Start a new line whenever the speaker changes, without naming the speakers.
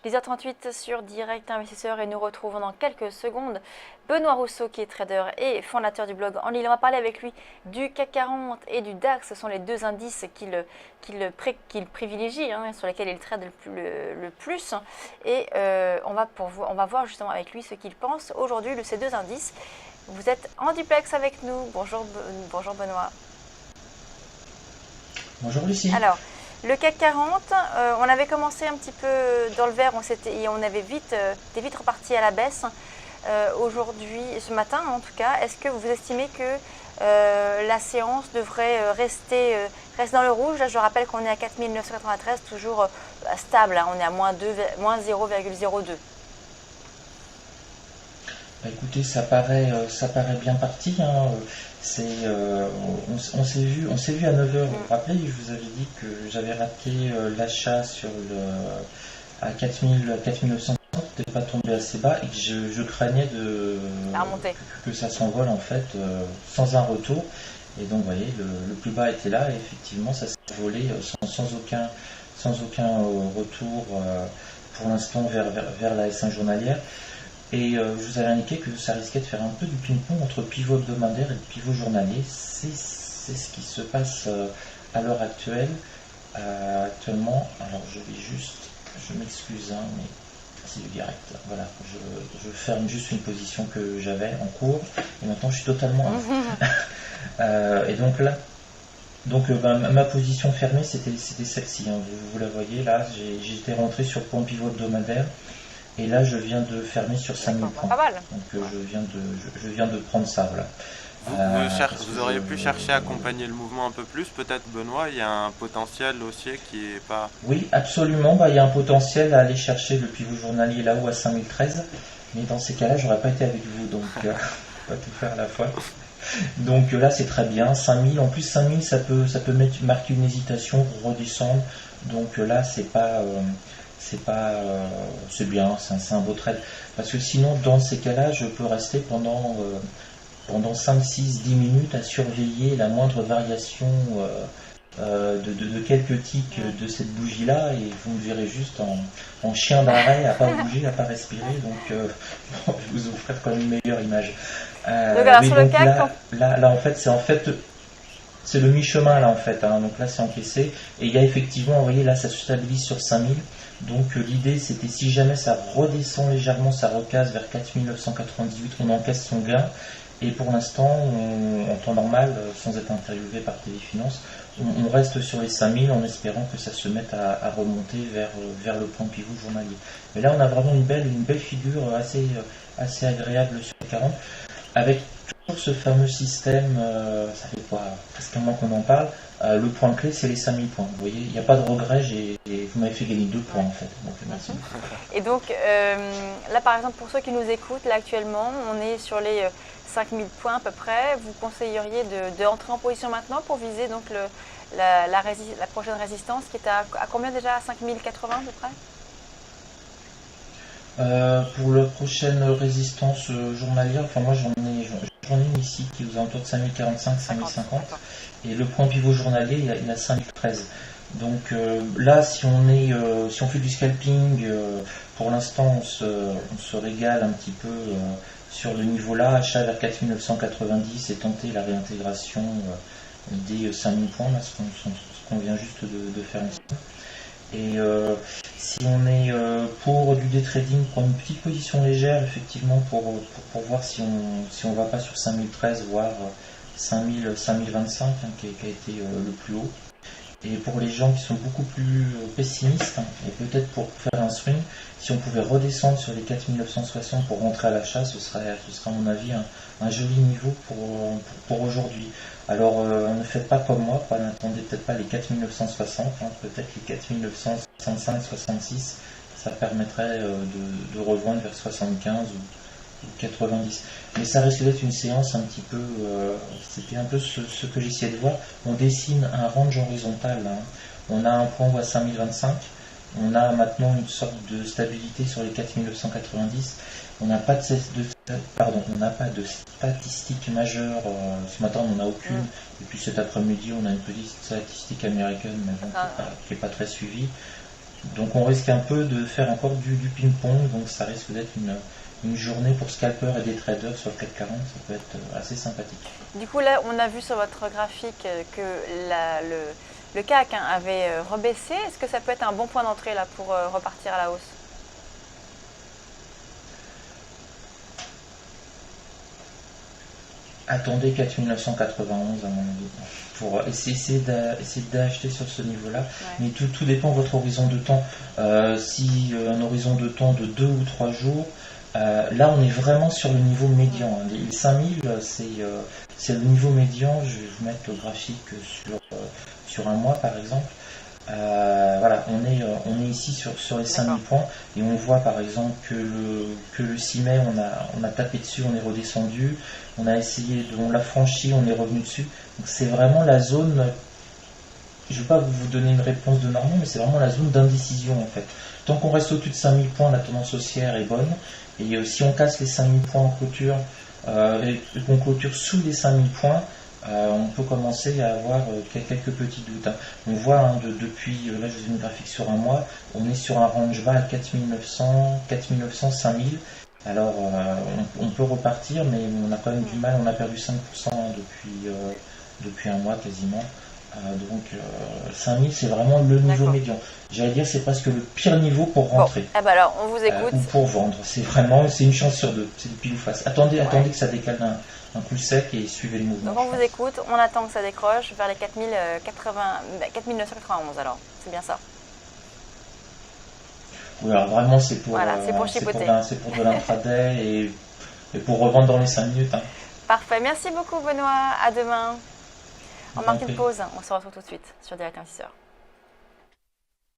10h38 sur Direct Investisseur et nous retrouvons dans quelques secondes Benoît Rousseau qui est trader et fondateur du blog En Ligne. On va parler avec lui du CAC 40 et du DAX. Ce sont les deux indices qu'il privilégie, sur lesquels il trade le plus. Et on va voir justement avec lui ce qu'il pense aujourd'hui de ces deux indices. Vous êtes en duplex avec nous. Bonjour Benoît.
Bonjour Lucie.
Alors, le CAC 40, on avait commencé un petit peu dans le vert, on avait vite reparti à la baisse. Aujourd'hui, ce matin en tout cas, est-ce que vous estimez que la séance devrait rester dans le rouge? Là, je rappelle qu'on est à 4993, toujours stable, on est à moins 0,02.
Écoutez, ça paraît bien parti. On s'est vu à 9h. Vous vous rappelez, je vous avais dit que j'avais raté l'achat à 4960, n'était pas tombé assez bas et que je craignais que ça s'envole en fait sans un retour. Et donc, vous voyez, le plus bas était là et effectivement, ça s'est volé sans aucun retour pour l'instant vers la S1 journalière. Et je vous avais indiqué que ça risquait de faire un peu du ping-pong entre pivot hebdomadaire et pivot journalier. C'est ce qui se passe à l'heure actuelle. Actuellement, alors je m'excuse, mais c'est du direct. Voilà, je ferme juste une position que j'avais en cours et maintenant je suis totalement. Et donc là, ma position fermée c'était celle-ci. Vous la voyez là, j'étais rentré sur point pivot hebdomadaire. Et là, je viens de fermer sur 5000 points.
Pas mal.
Donc, je viens de prendre ça, voilà.
Vous auriez pu chercher à accompagner le mouvement un peu plus, peut-être, Benoît. Il y a un potentiel haussier qui est pas...
Oui, absolument. Il y a un potentiel à aller chercher le pivot journalier là-haut à 5013. Mais dans ces cas-là, j'aurais pas été avec vous. Donc, pas tout faire à la fois. Donc là, c'est très bien. 5000. En plus, 5000, ça peut marquer une hésitation pour redescendre. Donc là, c'est bien, c'est un beau trade. Parce que sinon, dans ces cas-là, je peux rester pendant 5, 6, 10 minutes à surveiller la moindre variation de quelques tics de cette bougie-là, et vous me verrez juste en chien d'arrêt, à pas bouger, à pas respirer. Donc, je vais vous offrir quand même une meilleure image.
Donc, alors, sur le CAC,
là, en fait, c'est le mi-chemin là en fait, donc là c'est encaissé et il y a effectivement, vous voyez là ça se stabilise sur 5000, donc l'idée c'était si jamais ça redescend légèrement, ça recasse vers 4998, on encaisse son gain et pour l'instant en temps normal, sans être interviewé par TV Finance, on reste sur les 5000 en espérant que ça se mette à remonter vers le point pivot journalier. Mais là on a vraiment une belle figure assez agréable sur le 40 avec toujours ce fameux système, ça fait quoi, presque un mois qu'on en parle, le point clé c'est les 5000 points. Vous voyez, il n'y a pas de regret, vous m'avez fait gagner 2 points en fait. Donc, merci.
Et donc là par exemple pour ceux qui nous écoutent, là actuellement on est sur les 5000 points à peu près. Vous conseilleriez de entrer en position maintenant pour viser donc la prochaine résistance qui est à combien déjà, à 5080 à peu près?
Pour la prochaine résistance journalière, enfin moi j'en ai une ici qui vous autour de 5045, 5050 et le point pivot journalier il a 5013. Donc là si on fait du scalping, pour l'instant on se régale un petit peu sur le niveau là, achat vers 4990 et tenter la réintégration des 5000 points, là, ce qu'on vient juste de faire ici. Et si on est pour du day trading, prendre une petite position légère effectivement pour voir si on va pas sur 5013 voire 5025 qui a été le plus haut. Et pour les gens qui sont beaucoup plus pessimistes, et peut-être pour faire un swing, si on pouvait redescendre sur les 4960 pour rentrer à l'achat, ce serait à mon avis un joli niveau pour aujourd'hui. Alors ne faites pas comme moi, n'attendez peut-être pas les 4960, peut-être les 4965, 66, ça permettrait de rejoindre vers 75 ou 90. Mais ça risque d'être une séance un petit peu, c'était un peu ce que j'essayais de voir. On dessine un range horizontal, on a un point haut à 5025, on a maintenant une sorte de stabilité sur les 4990, on n'a pas de statistiques majeures, ce matin on n'en a aucune, et puis cet après-midi on a une petite statistique américaine mais bon, qui n'est pas très suivie. Donc on risque un peu de faire encore du ping-pong, donc ça risque d'être une journée pour scalpers et des traders sur le CAC 40, ça peut être assez sympathique.
Du coup, là, on a vu sur votre graphique que le CAC avait rebaissé. Est-ce que ça peut être un bon point d'entrée là pour repartir à la hausse?
Attendez 4991 à mon avis, pour essayer d'acheter sur ce niveau-là.
Ouais.
Mais tout dépend de votre horizon de temps. Si un horizon de temps de 2 ou 3 jours, là on est vraiment sur le niveau médian. Les 5000, c'est le niveau médian. Je vais vous mettre le graphique sur un mois par exemple. Voilà, on est ici sur les 5000 points et on voit par exemple que le 6 mai on a tapé dessus, on est redescendu, on l'a franchi, on est revenu dessus. Donc c'est vraiment la zone, je ne vais pas vous donner une réponse de normand, mais c'est vraiment la zone d'indécision en fait. Tant qu'on reste au-dessus de 5000 points, la tendance haussière est bonne, et si on casse les 5000 points en clôture et qu'on clôture sous les 5000 points, on peut commencer à avoir quelques petits doutes. On voit depuis, là je vous ai mis une graphique sur un mois, on est sur un range bas à 4900, 5000. Alors on peut repartir, mais on a quand même du mal, on a perdu 5% depuis un mois quasiment. Donc 5000 c'est vraiment le niveau médian. J'allais dire c'est presque le pire niveau pour rentrer.
Bon, ben alors on vous écoute.
Ou pour vendre. C'est une chance sur deux, c'est du pile ou face. Attendez que ça décale un coup sec et suivez le mouvement.
Donc on vous écoute, on attend que ça décroche vers les 4991 alors, c'est bien ça.
Oui, alors vraiment c'est pour,
chipoter.
C'est pour de l'intraday et pour revendre dans les 5 minutes.
Parfait, merci beaucoup Benoît, à demain. On marque une pause, on se retrouve tout de suite sur Direct Investisseur.